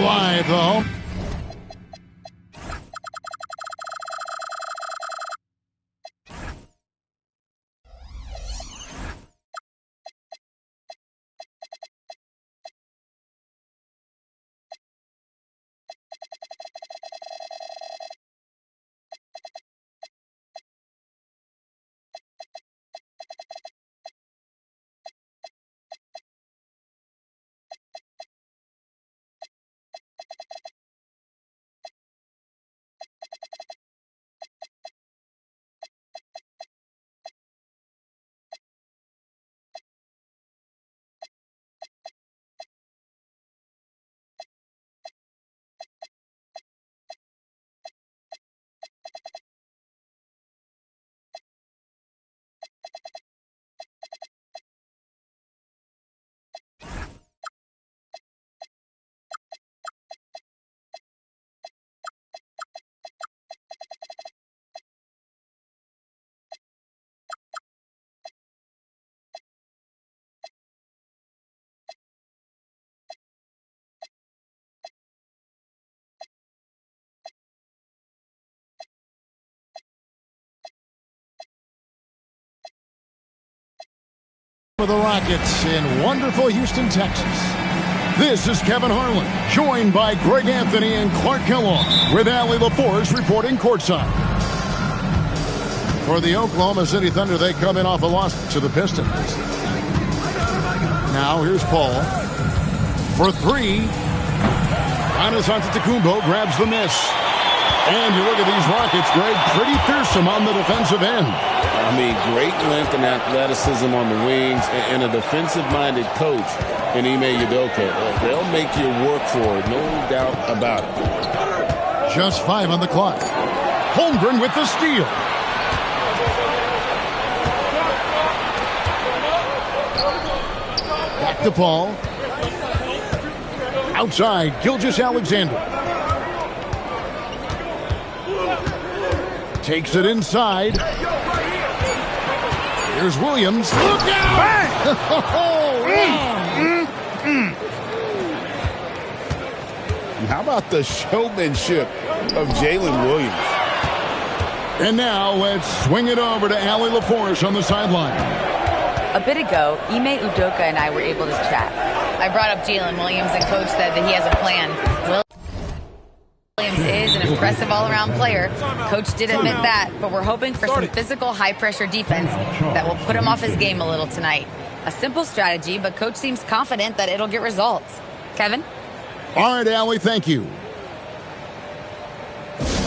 alive, though. For the Rockets in wonderful Houston, Texas. This is Kevin Harlan, joined by Greg Anthony and Clark Kellogg, with Allie LaForce reporting courtside. For the Oklahoma City Thunder, they come in off a loss to the Pistons. Now here's Paul for three. Giannis Antetokounmpo grabs the miss. And you look at these Rockets, Greg, pretty fearsome on the defensive end. I mean, great length and athleticism on the wings, and a defensive-minded coach in Ime Udoka. They'll make you work for it, no doubt about it. Just 5 on the clock. Holmgren with the steal. Back to Paul. Outside, Gilgeous-Alexander. Takes it inside. Here's Williams. Look out! How about the showmanship of Jalen Williams? And now let's swing it over to Allie LaForce on the sideline. A bit ago, Ime Udoka and I were able to chat. I brought up Jalen Williams, and Coach said that he has a plan. Williams is an impressive all-around player. Coach did admit that, but we're hoping for some physical, high-pressure defense that will put him off his game a little tonight. A simple strategy, but Coach seems confident that it'll get results. Kevin? All right, Allie, thank you.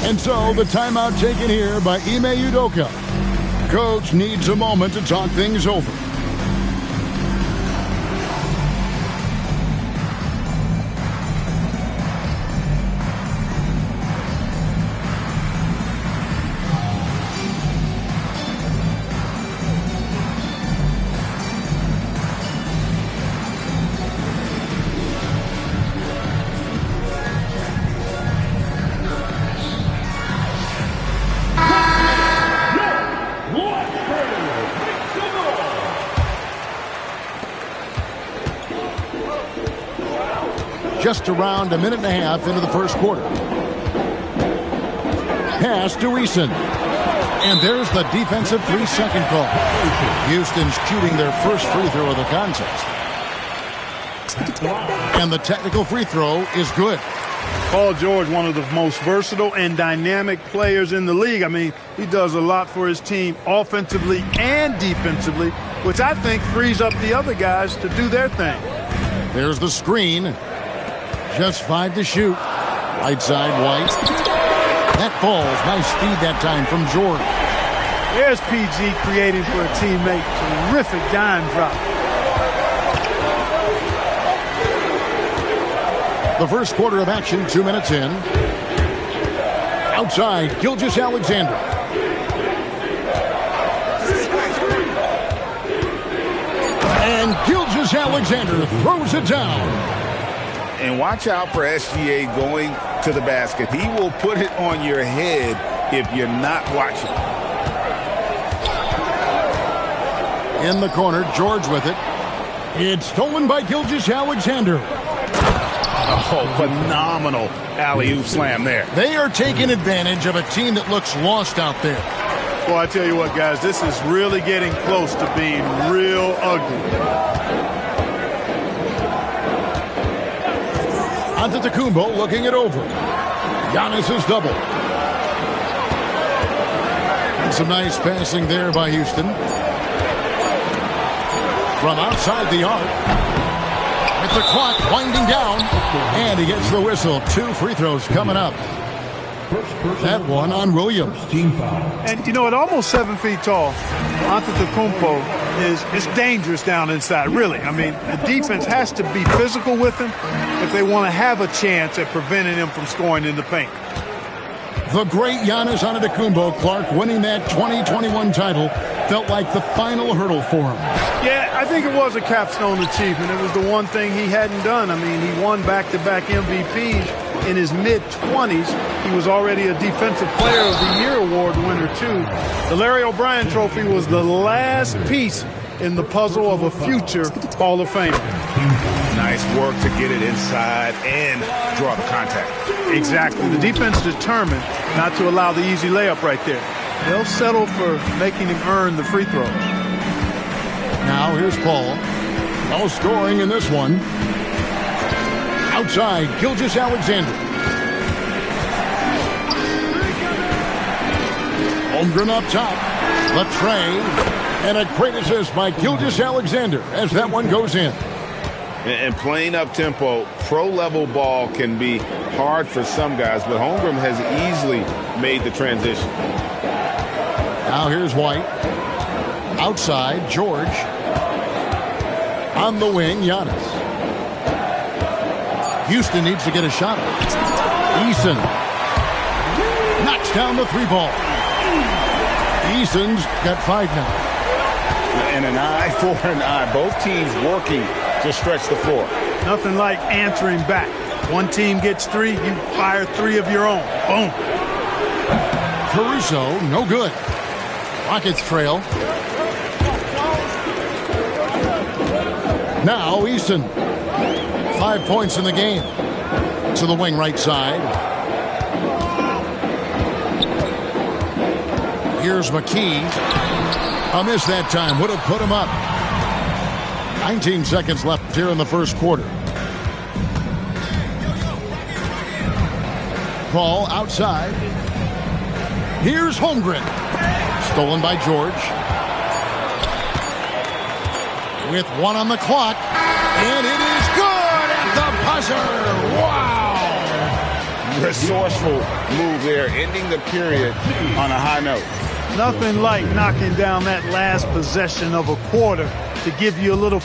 And so the timeout taken here by Ime Udoka. Coach needs a moment to talk things over. Just around a minute and a half into the first quarter. Pass to Eason. And there's the defensive 3-second call. Houston's shooting their first free throw of the contest. And the technical free throw is good. Paul George, one of the most versatile and dynamic players in the league. I mean, he does a lot for his team offensively and defensively, which I think frees up the other guys to do their thing. There's the screen. Just 5 to shoot. Right side, White. That falls. Nice speed that time from George. There's PG creating for a teammate. Terrific dime drop. The first quarter of action, 2 minutes in. Outside, Gilgeous-Alexander. And Gilgeous-Alexander throws it down. And watch out for SGA going to the basket. He will put it on your head if you're not watching. In the corner, George with it. It's stolen by Gilgeous-Alexander. Oh, phenomenal alley-oop slam there. They are taking advantage of a team that looks lost out there. Well, I tell you what, guys, this is really getting close to being real ugly. Antetokounmpo looking it over. Giannis is double. And some nice passing there by Houston. From outside the arc. With the clock winding down. And he gets the whistle. 2 free throws coming up. That one on Williams. And, you know, at almost 7 feet tall, Antetokounmpo is dangerous down inside, really. I mean, the defense has to be physical with him if they want to have a chance at preventing him from scoring in the paint. The great Giannis Antetokounmpo, Clark, winning that 2021 title felt like the final hurdle for him. Yeah, I think it was a capstone achievement. It was the one thing he hadn't done. I mean, he won back-to-back MVPs in his mid-20s. He was already a Defensive Player of the Year award winner, too. The Larry O'Brien Trophy was the last piece in the puzzle of a future Hall of Famer. Nice work to get it inside and draw the contact. Exactly. The defense determined not to allow the easy layup right there. They'll settle for making him earn the free throws. Now here's Paul. No scoring in this one. Outside, Gilgeous-Alexander. Holmgren up top. Latre. And a great assist by Gilgeous-Alexander as that one goes in. And playing up-tempo, pro-level ball can be hard for some guys, but Holmgren has easily made the transition. Now here's White. Outside, George. On the wing, Giannis. Houston needs to get a shot. Eason knocks down the 3 ball. Eason's got 5 now. And an eye for an eye. Both teams working to stretch the floor. Nothing like answering back. One team gets 3, you fire 3 of your own. Boom. Caruso, no good. Rockets trail. Now Eason. 5 points in the game. To the wing right side. Here's McKee. A miss that time. Would have put him up. 19 seconds left here in the first quarter. Paul outside. Here's Holmgren. Stolen by George. With 1 on the clock. And it is good at the buzzer. Wow. Resourceful move there, ending the period on a high note. Nothing like knocking down that last possession of a quarter to give you a little.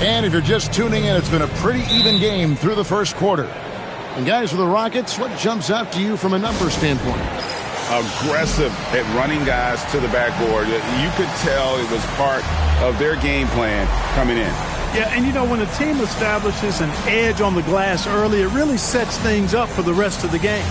And if you're just tuning in, it's been a pretty even game through the first quarter. And guys, for the Rockets, what jumps out to you from a numbers standpoint? Aggressive at running guys to the backboard. You could tell it was part of their game plan coming in. Yeah, and you know, when a team establishes an edge on the glass early, it really sets things up for the rest of the game.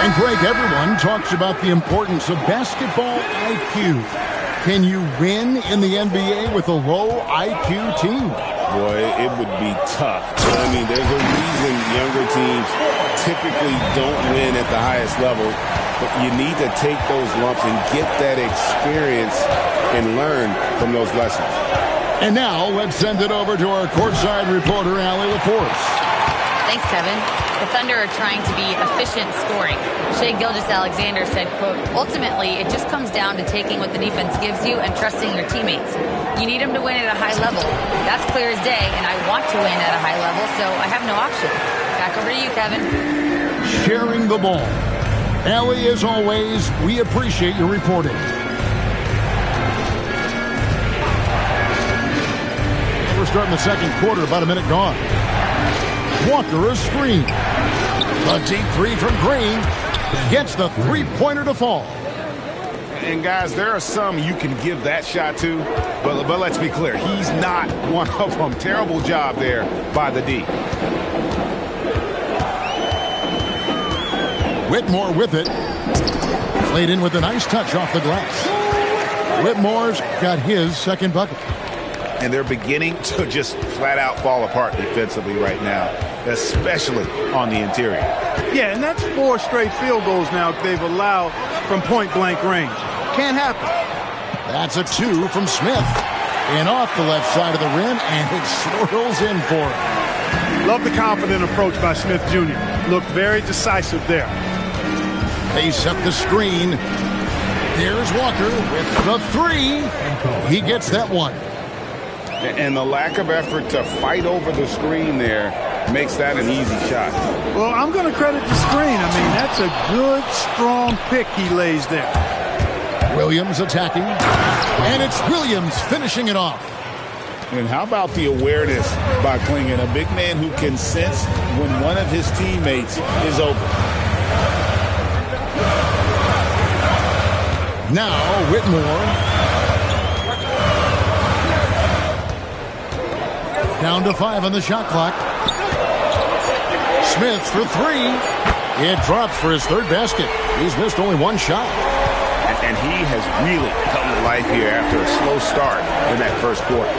And Greg, everyone talks about the importance of basketball IQ. Can you win in the NBA with a low IQ team? Boy, it would be tough. I mean, there's a reason younger teams typically don't win at the highest level. But you need to take those lumps and get that experience and learn from those lessons. And now let's send it over to our courtside reporter, Allie LaForce. Thanks, Kevin. The Thunder are trying to be efficient scoring. Shai Gilgeous-Alexander said, quote, ultimately, it just comes down to taking what the defense gives you and trusting your teammates. You need them to win at a high level. That's clear as day, and I want to win at a high level, so I have no option. Back over to you, Kevin. sharing the ball. Allie, as always, we appreciate your reporting. We're starting the second quarter, about a minute gone. Walker a screen. A deep three from Green. Gets the three-pointer to fall. And guys, there are some you can give that shot to, but let's be clear, he's not one of them. Terrible job there by the D. Whitmore with it. Played in with a nice touch off the glass. Whitmore's got his second bucket. And they're beginning to just flat out fall apart defensively right now, especially on the interior. Yeah, and that's 4 straight field goals now they've allowed from point-blank range. Can't happen. That's a 2 from Smith. And off the left side of the rim, and it swirls in for him. Love the confident approach by Smith Jr. Looked very decisive there. They set the screen. There's Walker with the 3. He gets that one. And the lack of effort to fight over the screen there makes that an easy shot. Well, I'm going to credit the screen. I mean, that's a good, strong pick he lays there. Williams attacking. And it's Williams finishing it off. And how about the awareness by Clingan, a big man who can sense when one of his teammates is open. Now Whitmore. Down to 5 on the shot clock. Smith for 3. It drops for his third basket. He's missed only one shot. And he has really come to life here after a slow start in that first quarter.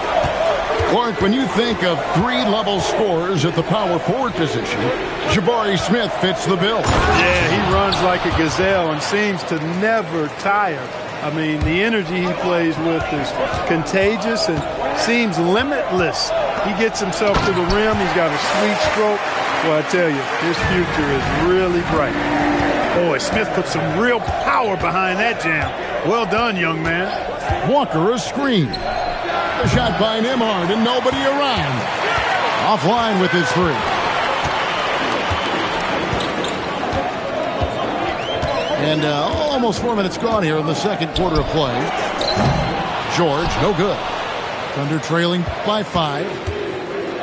Clark, when you think of 3-level scorers at the power forward position, Jabari Smith fits the bill. Yeah, he runs like a gazelle and seems to never tire. I mean, the energy he plays with is contagious and seems limitless. He gets himself to the rim. He's got a sweet stroke. Well, I tell you, his future is really bright. Boy, Smith put some real power behind that jam. Well done, young man. Walker a screen. A shot by Nembhard and nobody around. Offline with his 3. And almost 4 minutes gone here in the second quarter of play. George, no good. Thunder trailing by 5.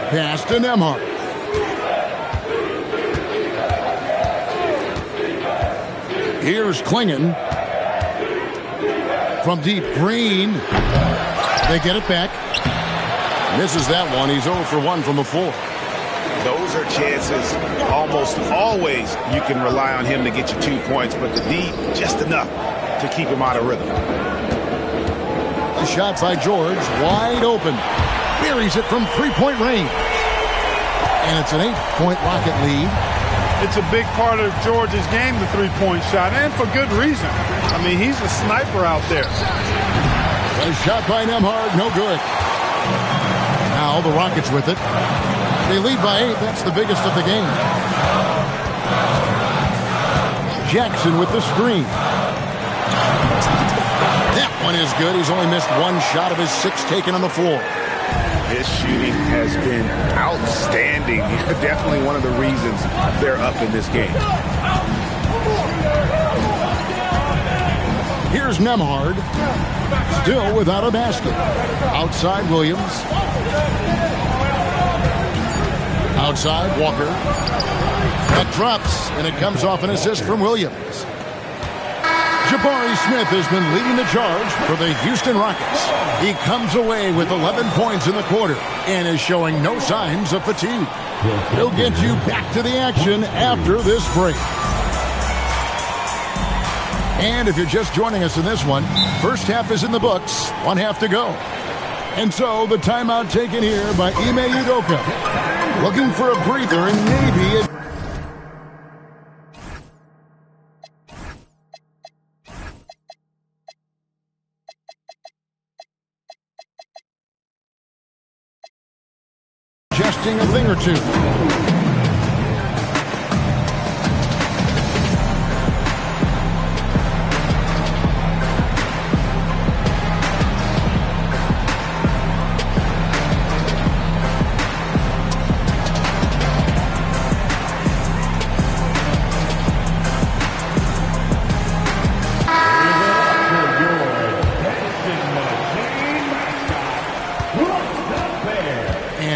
Pass to Nembhard. Here's Clingan. From deep, Green. They get it back. Misses that one. He's 0 for 1 from the floor. Those are chances almost always you can rely on him to get you 2 points, but the D just enough to keep him out of rhythm. A shot by George, wide open. Buries it from 3-point range. And it's an 8-point Rocket lead. It's a big part of George's game, the 3-point shot, and for good reason. I mean, he's a sniper out there. A shot by Nembhard, no good. Now the Rockets with it. They lead by 8. That's the biggest of the game. Jackson with the screen. That one is good. He's only missed 1 shot of his 6 taken on the floor. His shooting has been outstanding. Definitely one of the reasons they're up in this game. Here's Nembhard. Still without a basket. Outside Williams. Outside Walker. That drops, and it comes off an assist from Williams. Jabari Smith has been leading the charge for the Houston Rockets. He comes away with 11 points in the quarter and is showing no signs of fatigue. He'll get you back to the action after this break. And if you're just joining us in this one, first half is in the books, 1 half to go. And so the timeout taken here by Ime Udoka. Looking for a breather and maybe it. Adjusting a thing or two.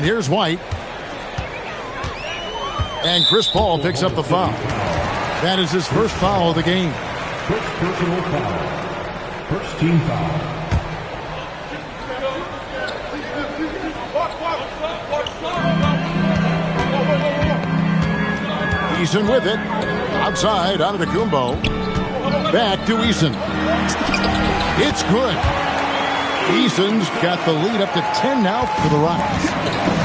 here's White. And Chris Paul picks up the foul. That is his first foul of the game. First personal foul. First team foul. Eason with it. Outside, Antetokounmpo. Back to Eason. It's good. Eason's got the lead up to 10 now for the Rockets.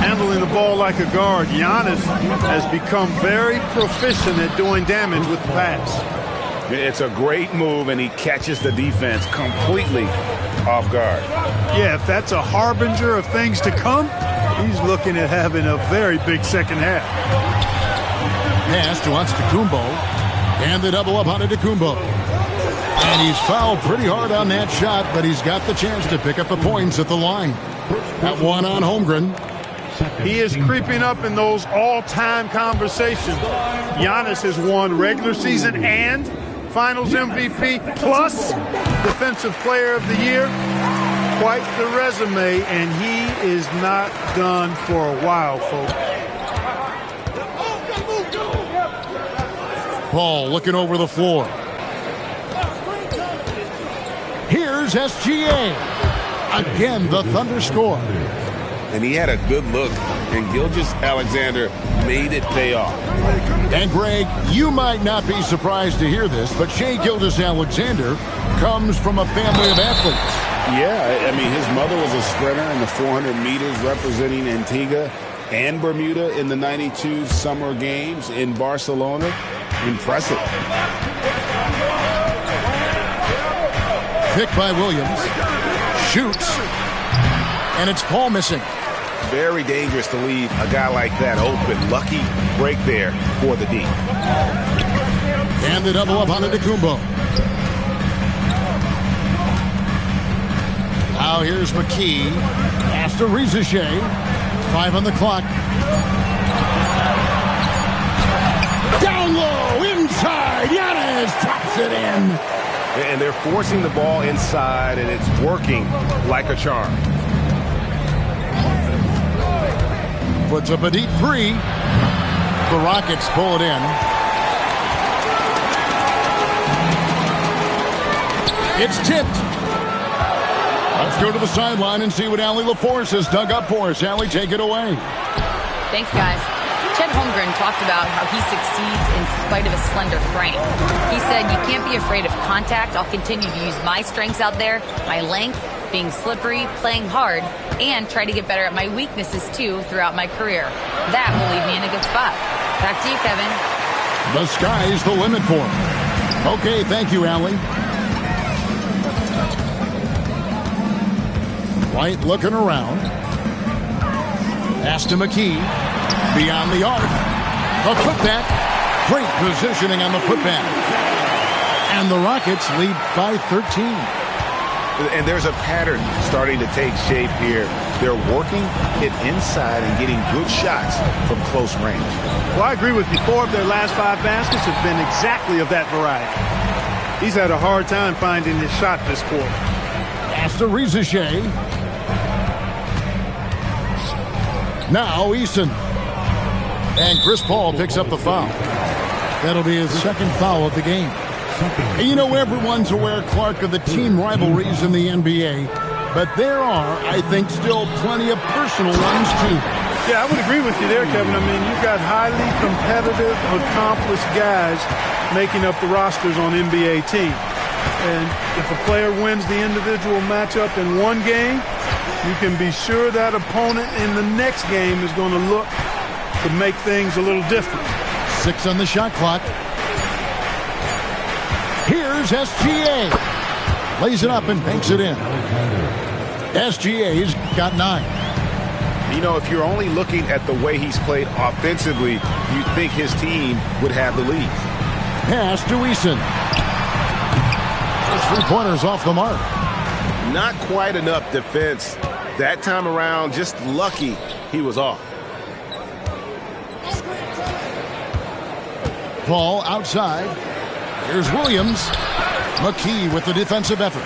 Handling the ball like a guard, Giannis has become very proficient at doing damage with the pass. It's a great move, and he catches the defense completely off guard. Yeah, if that's a harbinger of things to come, he's looking at having a very big second half. Pass to Antetokounmpo. And the double up on Antetokounmpo. And he's fouled pretty hard on that shot, but he's got the chance to pick up the points at the line. That one on Holmgren. He is creeping up in those all-time conversations. Giannis has won regular season and Finals MVP plus Defensive Player of the Year. Quite the resume, and he is not done for a while, folks. Paul looking over the floor. Here's SGA. Again, the Thunder score. And he had a good look, and Gilgeous-Alexander made it pay off. And Greg, you might not be surprised to hear this, but Shai Gilgeous-Alexander comes from a family of athletes. Yeah, I mean, his mother was a sprinter in the 400 meters representing Antigua and Bermuda in the 92 Summer Games in Barcelona. Impressive. Pick by Williams. Shoots. And it's Paul missing. Very dangerous to leave a guy like that open. Lucky break there for the D. And the double up on Antetokounmpo. Now here's McKee. Pass to Rizichet. 5 on the clock. Down low, inside. Giannis taps it in. And they're forcing the ball inside, and it's working like a charm. Puts up a deep three. The Rockets pull it in. It's tipped. Let's go to the sideline and see what Allie LaForce has dug up for us. Allie, take it away. Thanks, guys. Chet Holmgren talked about how he succeeds in spite of a slender frame. He said, "You can't be afraid of contact. I'll continue to use my strengths out there, my length, being slippery, playing hard, and try to get better at my weaknesses, too, throughout my career. That will leave me in a good spot." Back to you, Kevin. The sky's the limit for him. Okay, thank you, Allie. White looking around. Pass to McKee. Beyond the arc. The putback. Great positioning on the putback. And the Rockets lead by 13. And there's a pattern starting to take shape here. They're working it inside and getting good shots from close range. Well, I agree with you. 4 of their last 5 baskets have been exactly of that variety. He's had a hard time finding his shot this quarter. Pass to Rizichet. Now Eason. And Chris Paul picks up the foul. That'll be his second foul of the game. And you know, everyone's aware, Clark, of the team rivalries in the NBA. But there are, I think, still plenty of personal ones, too. Yeah, I would agree with you there, Kevin. I mean, you've got highly competitive, accomplished guys making up the rosters on NBA teams. And if a player wins the individual matchup in one game, you can be sure that opponent in the next game is going to look to make things a little different. 6 on the shot clock. Here's SGA. Lays it up and banks it in. SGA's got 9. You know, if you're only looking at the way he's played offensively, you'd think his team would have the lead. Pass to Eason. His 3-pointers off the mark. Not quite enough defense. That time around, just lucky he was off. Paul outside. Here's Williams. McKee with the defensive effort.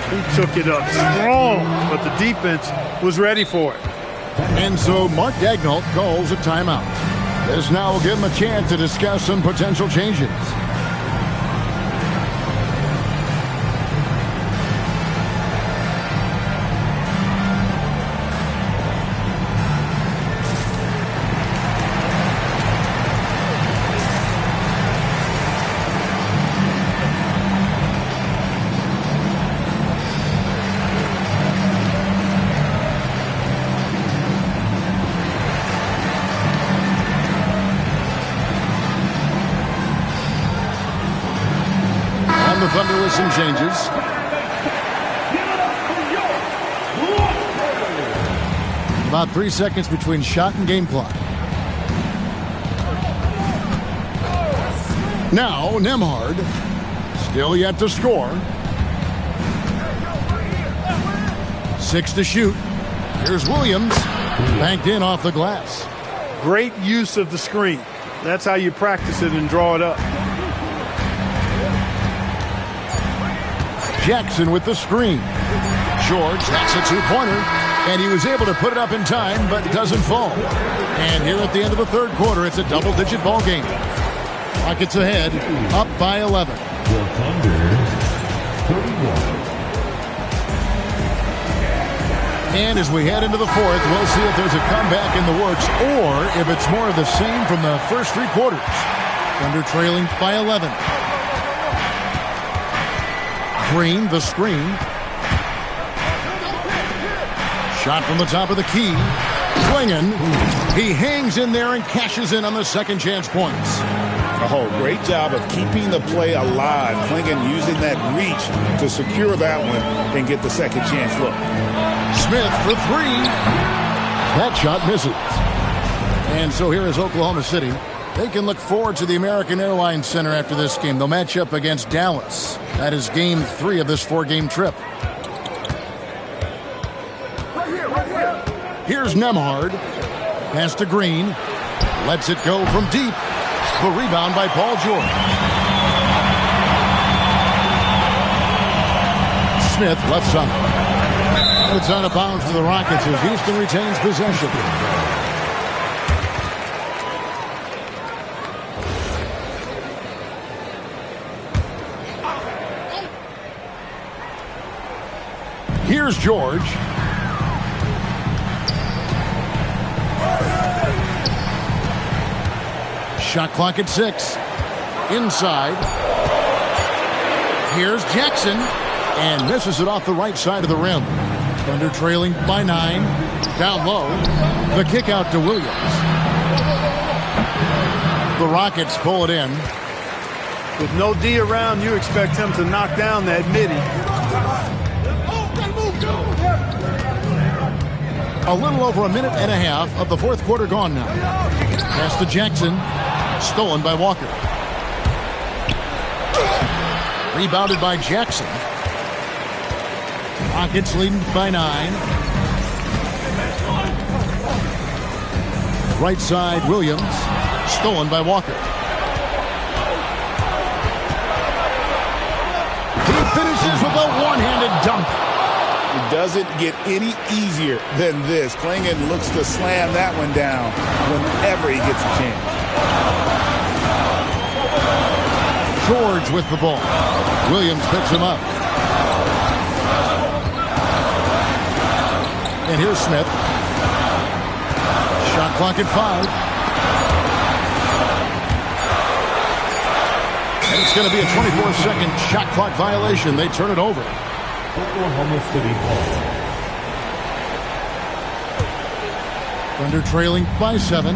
He took it up strong, but the defense was ready for it. And so Mark Daigneault calls a timeout. This now will give him a chance to discuss some potential changes. The Thunder with some changes. About 3 seconds between shot and game clock. Now Nembhard, still yet to score. 6 to shoot. Here's Williams, banked in off the glass. Great use of the screen. That's how you practice it and draw it up. Jackson with the screen. George, that's a two-pointer, and he was able to put it up in time, but doesn't fall. And here at the end of the third quarter, it's a double-digit ball game. Rockets ahead, up by 11. And as we head into the fourth, we'll see if there's a comeback in the works or if it's more of the same from the first three quarters. Thunder trailing by 11. Green, the screen. Shot from the top of the key. Clingan. He hangs in there and cashes in on the second chance points. Oh, great job of keeping the play alive. Clingan using that reach to secure that one and get the second chance look. Smith for three. That shot misses. And so here is Oklahoma City. They can look forward to the American Airlines Center after this game. They'll match up against Dallas. That is game 3 of this 4-game trip. Here's Nembhard. Pass to Green. Lets it go from deep. The rebound by Paul George. Smith left side. It's out of bounds for the Rockets as Houston retains possession. Here's George. Shot clock at 6. Inside. Here's Jackson. And misses it off the right side of the rim. Thunder trailing by 9. Down low. The kick out to Williams. The Rockets pull it in. With no D around, you expect him to knock down that midi. A little over a minute and a half of the fourth quarter gone now. Pass to Jackson. Stolen by Walker. Rebounded by Jackson. Rockets leading by 9. Right side, Williams. Stolen by Walker. He finishes with a one-handed dunk. It doesn't get any easier than this. Clingan looks to slam that one down whenever he gets a chance. George with the ball. Williams picks him up. And here's Smith. Shot clock at 5. And it's going to be a 24-second shot clock violation. They turn it over. Oklahoma City ball. Thunder trailing by 7.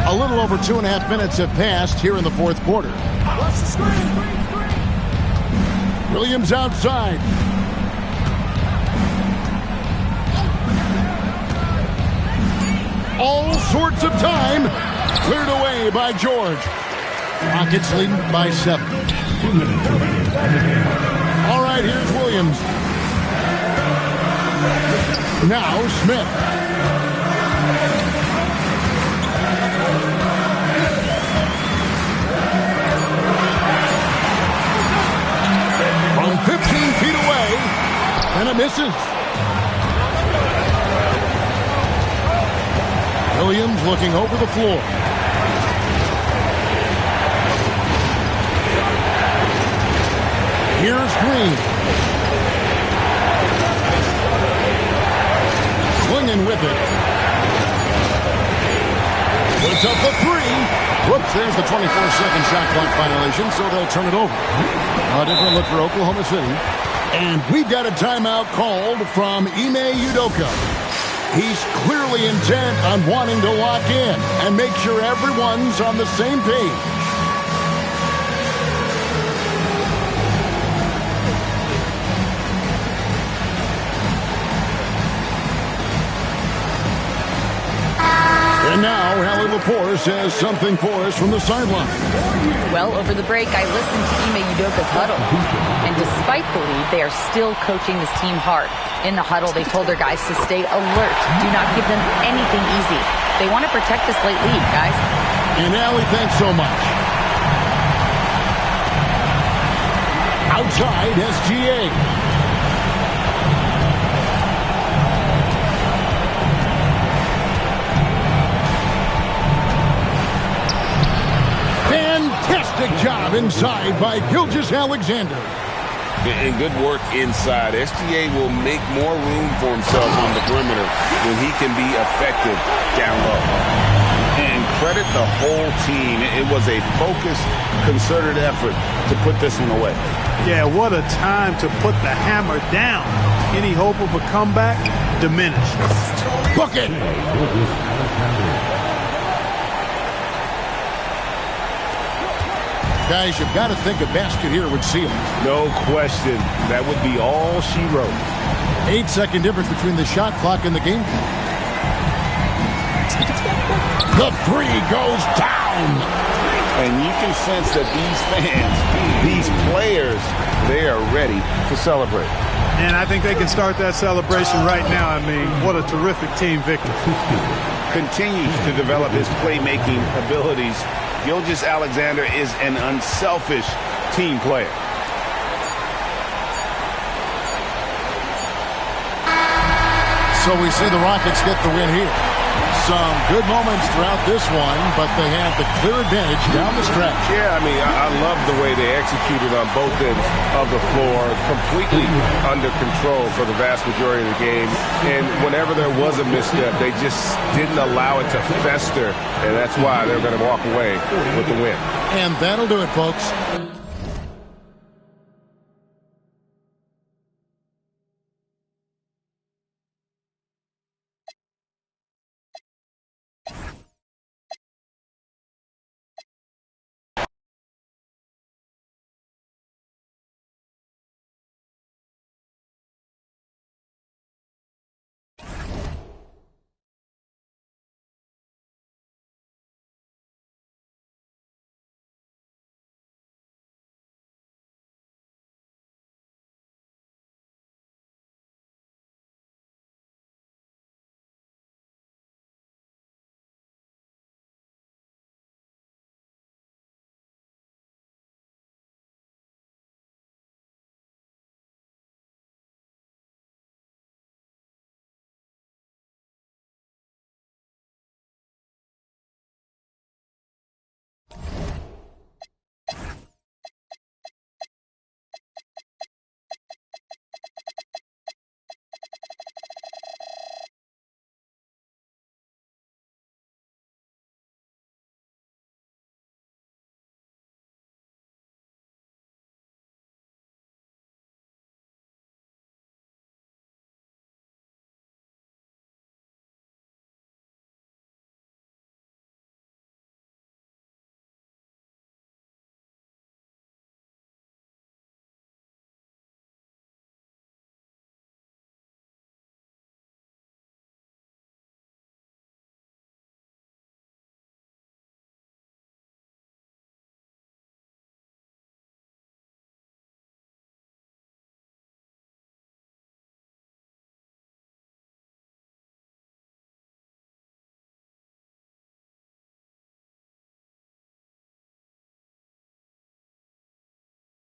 A little over 2.5 minutes have passed here in the fourth quarter. Williams outside. All sorts of time. Cleared away by George. Rockets leading by 7. 2 minutes remaining in the game. All right, here's Williams. Now Smith. From 15 feet away, And it misses. Williams looking over the floor. Here's Green. Swinging with it. Puts up the three. Whoops, there's the 24-second shot clock violation, so they'll turn it over. A different look for Oklahoma City. And we've got a timeout called from Ime Udoka. He's clearly intent on wanting to lock in and make sure everyone's on the same page. And now, Allie Lepore says something for us from the sideline. Well, over the break, I listened to Ime Udoka's huddle. And despite the lead, they are still coaching this team hard. In the huddle, they told their guys to stay alert. Do not give them anything easy. They want to protect this late lead, guys. And Allie, thanks so much. Outside, SGA. Fantastic job inside by Gilgeous-Alexander. And good work inside. SGA will make more room for himself on the perimeter when he can be effective down low. And credit the whole team. It was a focused, concerted effort to put this one away. Yeah, what a time to put the hammer down. Any hope of a comeback? Diminished. Book it. Guys, you've got to think a basket here would seal it. No question. That would be all she wrote. 8-second difference between the shot clock and the game clock. The three goes down. And you can sense that these fans, these players, they are ready to celebrate. And I think they can start that celebration right now. I mean, what a terrific team victory. Continues to develop his playmaking abilities. Gilgeous-Alexander is an unselfish team player. So we see the Rockets get the win here. Some good moments throughout this one, but they have the clear advantage down the stretch. Yeah, I mean, I love the way they executed on both ends of the floor, completely under control for the vast majority of the game. And whenever there was a misstep, they just didn't allow it to fester, and that's why they're going to walk away with the win. And that'll do it, folks.